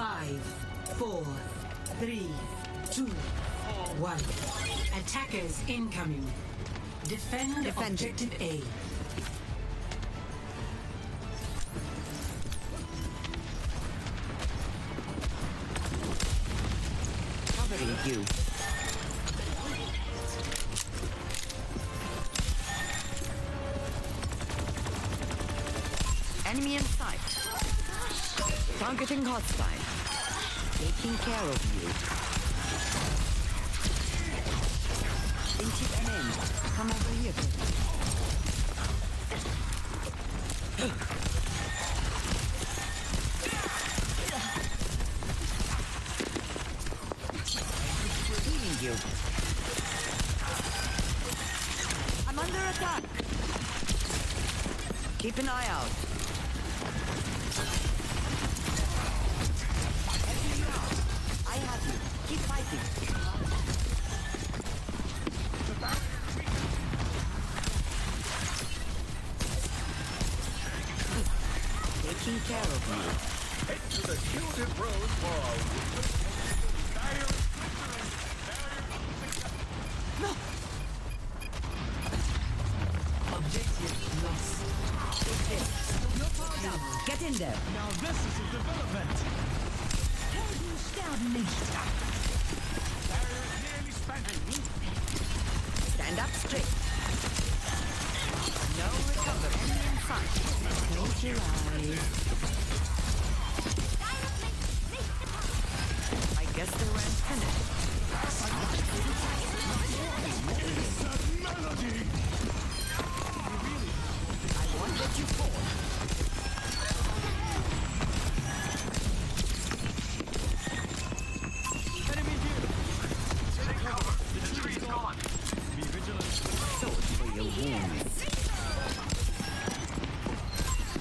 5, 4, 3, 2, 1. Attackers incoming. Defend objective A. Covering you. Enemy in sight. Targeting hostile. Taking care of you. Inchip and in. Come over here. Healing you. I'm under attack. Keep an eye out. I have you. Keep fighting. Taking care of you. Head to the Gilded Rose Ball. No! Objective lost. No power down. Get in there. Now this is a development. Helden sterben nicht. Barrier is nearly spent. Stand up straight. No recovery. Enemy in sight. Close your eyes. I guess they weren't finished. It's a melody. I won't let you fall. Enemy here. Take cover. The tree is gone. Be vigilant. Sword for your wounds.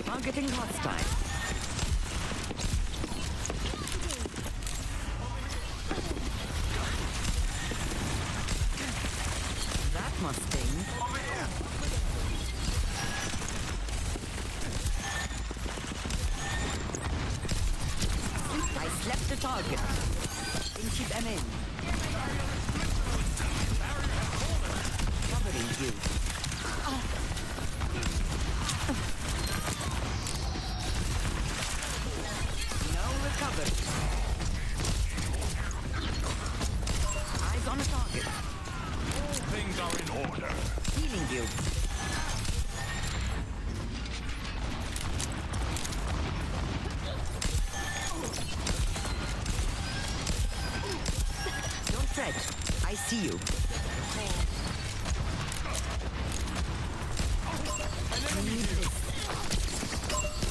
Targeting hostile. That must sting. Over here. I slept the target. Inchip them in. Covering you. No recovery. Eyes on a target. All things are in order. Healing you. Don't fret. I see you. Need this.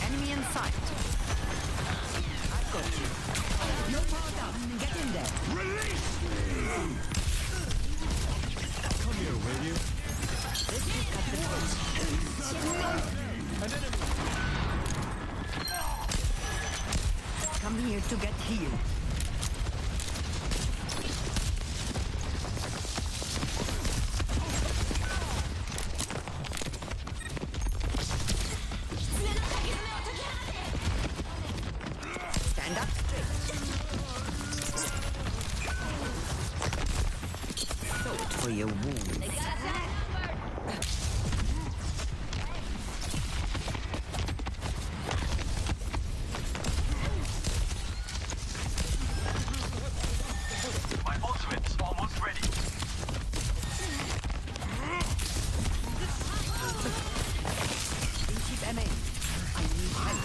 Enemy in sight. I've got you. No power down. Get in there. Release me! Come here, will you? This will cut the throat. An enemy. Come here to get healed. Stand up straight. Sword for your wounds. My ultimate's almost ready. Keep them in. I need help.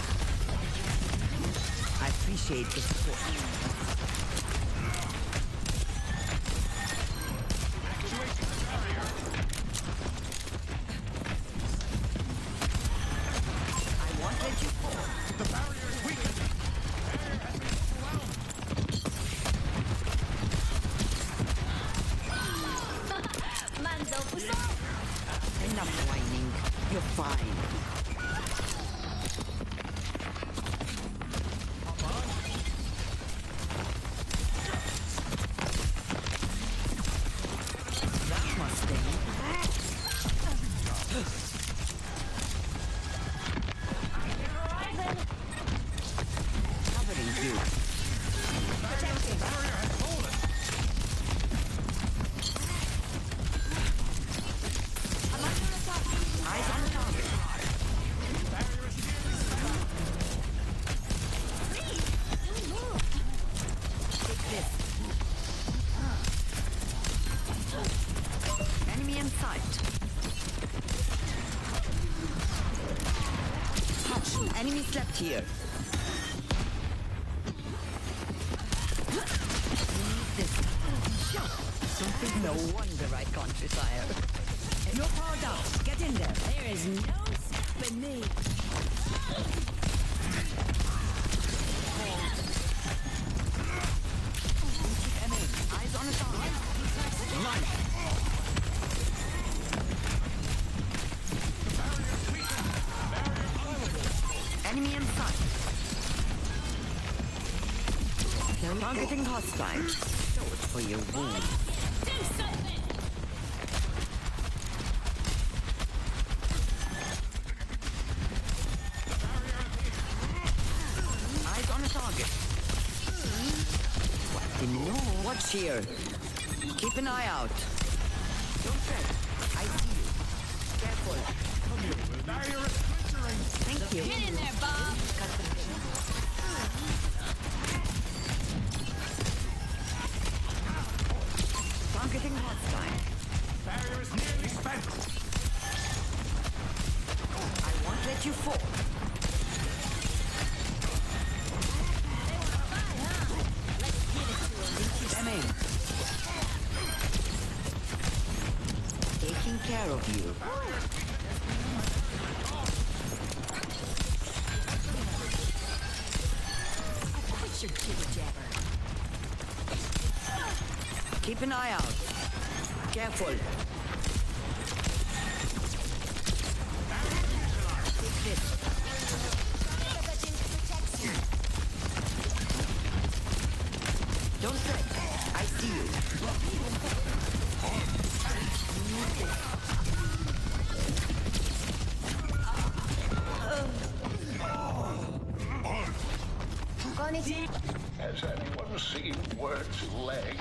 I appreciate the support. Actuating the barrier. I won't let you fall. The barrier is weakened. Barrier has been overwhelmed. Enough whining. You're fine. That must sting. Covering you. Checking. Barrier has fallen. I'm under attack. Eyes on target. Barrier is nearly spent. Take this. Enemy in sight. Touch. Enemy slept here. Need this. Something no wonder I can't retire. You're powered up. Get in there. There is no stopping me. Eyes on a target. Enemy in sight. Targeting hostile. Show it for your wound. Eyes on a target. What the no? Watch here. Keep an eye out. Don't tread. I see you. Careful. Barrier is splintering. Thank you. Get in there, Bob. Targeting hostile. Barrier is nearly spent. I won't let you fall. Keep them in. Taking care of you. Quit your jibber jabber. Keep an eye out. Careful. Take this. Don't fret. I see you. Has anyone seen Word's leg?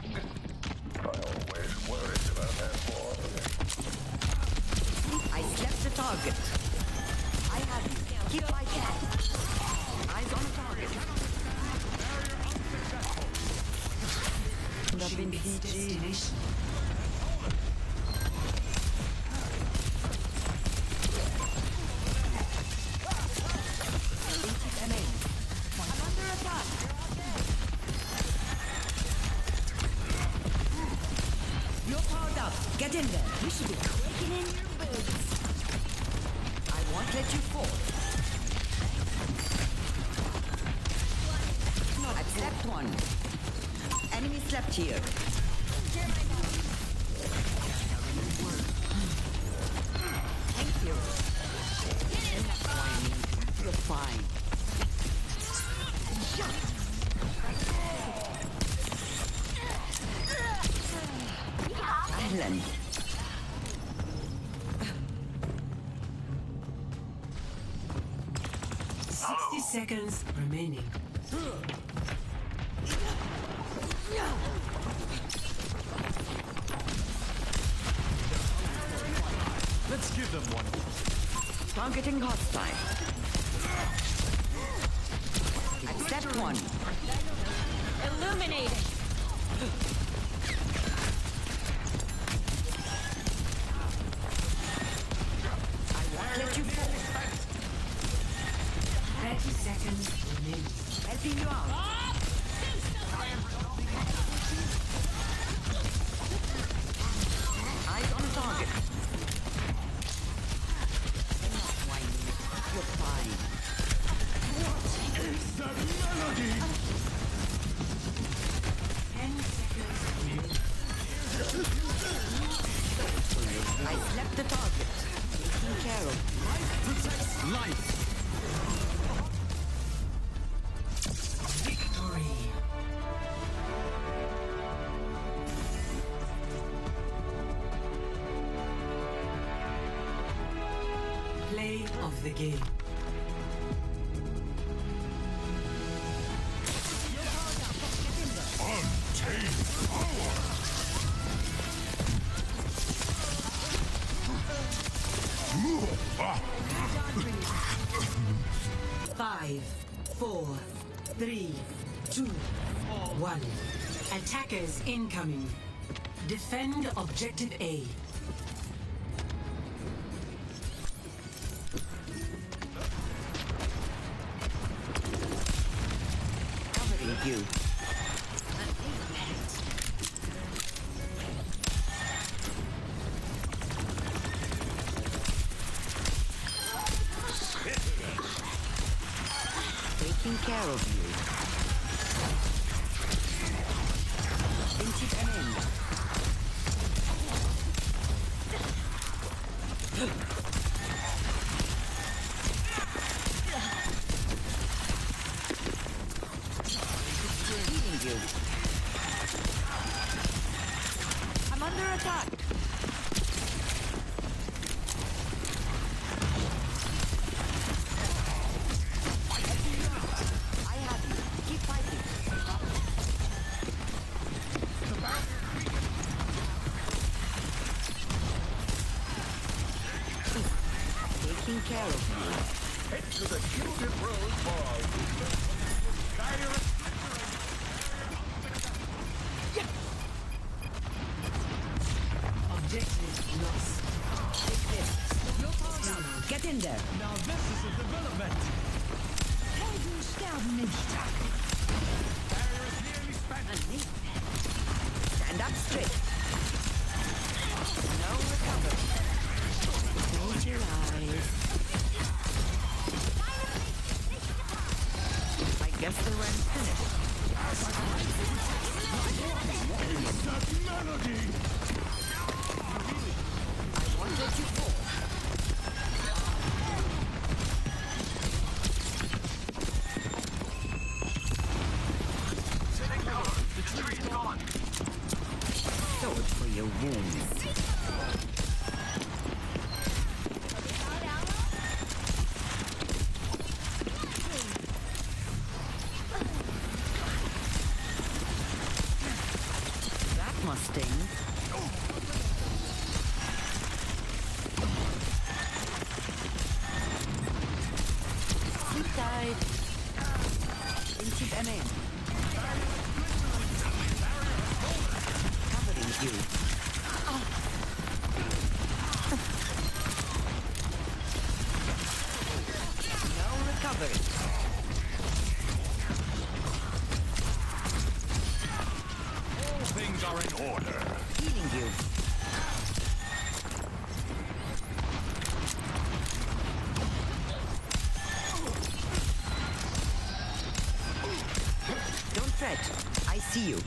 I always worried about that boy. I slept the target. I have you. Keep fighting. Eyes on the target. Reaching its destination. You're powered up. Get in there. You should be quaking in your boots. I won't let you fall. I've slept one. Enemy slept here. Thank you. You're fine. Island. 60 seconds remaining. Let's give them one. Targeting hostile. Accept one. Illuminating. I won't let you fall. 30 seconds remaining. Helping you out. Eyes on target. Enough whining. You're fine. It's the melody. 10 seconds remaining. I slept the target. Taking care of. Protects life. Victory. Play of the game. 4, 3, 2, 1. Attackers incoming. Defend objective A. Covering you. Taking care of you. Pinch it and end. Healing you. I'm under attack. I have you. Keep fighting. Taking care of you. Head to the Gilded Rose Ball. Objective lost. Get in there. Now this is a development. Helden sterben nicht. Barrier is nearly spent. Stand up straight. No recovery. Close your eyes. I guess the rent's finished. That melody. I wanted you fall. Take cover. The tree is gone. Sword for your wounds. That must sting. Sleep tight. Pinch it and in. Covering you. No recovery. All things are in order. Healing you. Don't fret. I see you.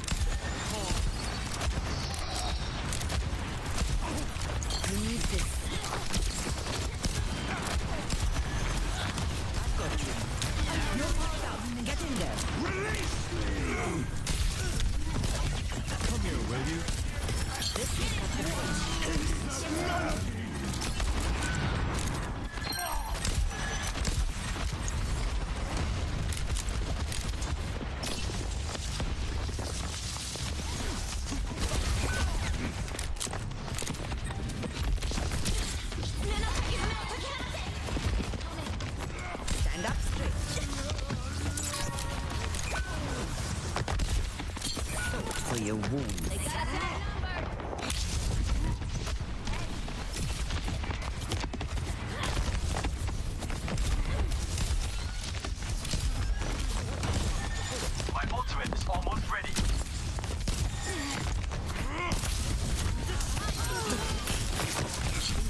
You need this. I've got you. No more out. Get in there. Release me! Come here, will you? This is the Stand up straight. Sword for your wounds. My ultimate is almost ready.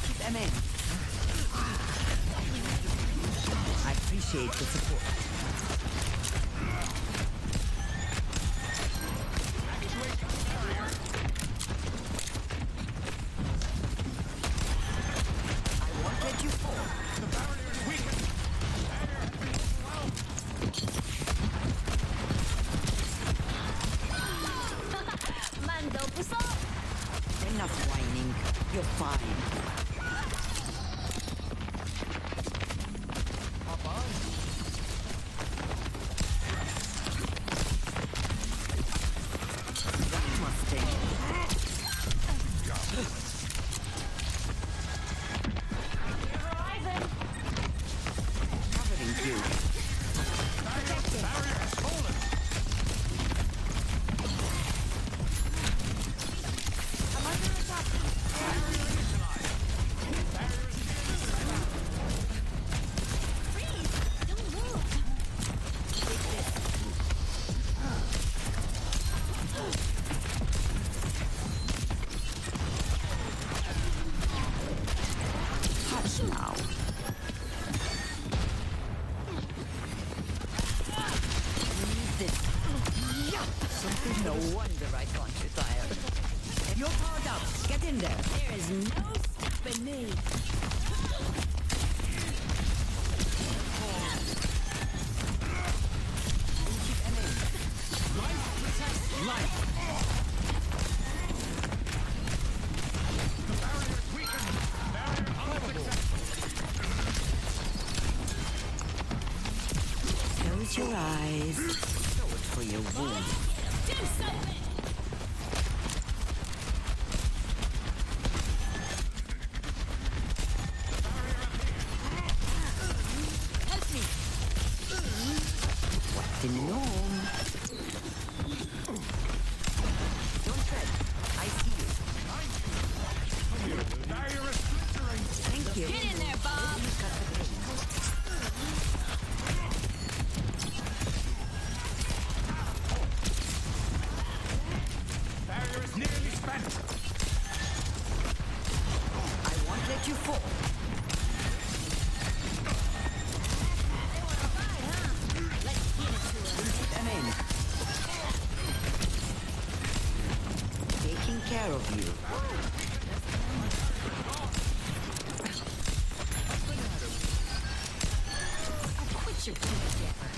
Keep them in. I appreciate the support. I wanted you for. The barrier is weakened. Mando puso. Enough whining. You're fine. That must sting. Covering you. No wonder I can't retire. You're powered up. Get in there. There is no stopping me. Close your eyes. Show it for your wound. Do something. Help me. The gnome. Don't tread. I see you. Thank you. Get in there, Bob. Barrier is nearly spent. I won't let you fall. Keep them in. Taking care of you. Put your feet together.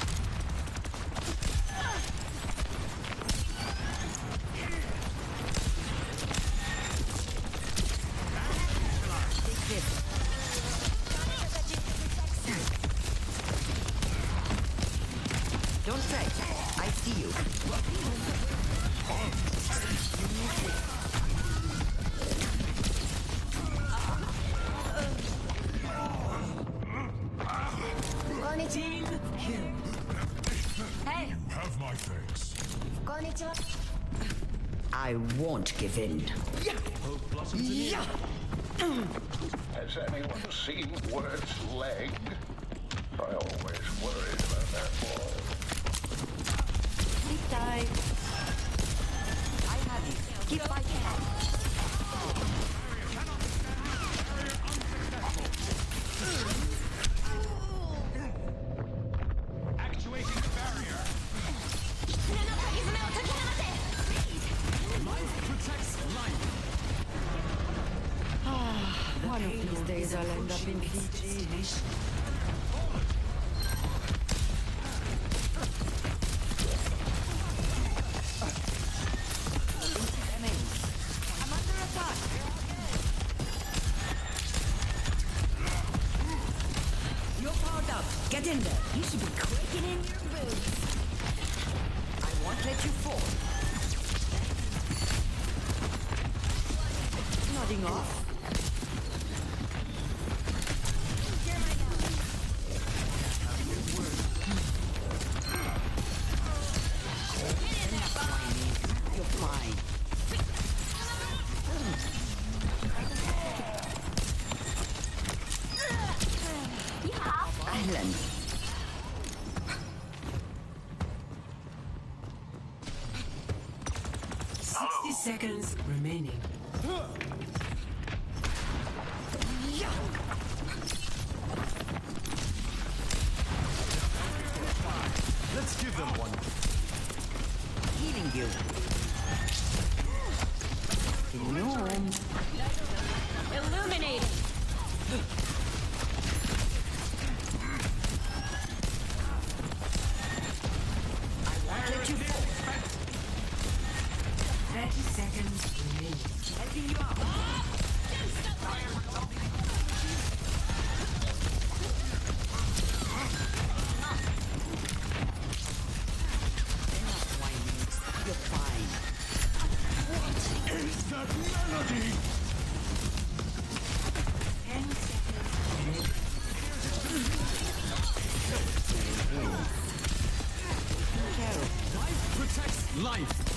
Take this. Don't try. I see you. Team kill. Hey, Have my thanks. I won't give in. Has anyone seen Word's leg? I always worried about that boy. Sleep tight. I have you. Keep fighting. Actuating the barrier. Life protects life. One of these days I'll end up in Fiji. I'm under attack. You're powered up. Get in there. you should be quaking in your boots. I won't let you fall. Nodding off. You're fine. Island. 60 seconds remaining. Let's give them one. Healing you. The gnome. Illuminating. I won't let you fall. 30 seconds remaining. Helping you out. Enough whining. You're fine. Is that melody? 10 seconds remaining. Take care of Life protects life.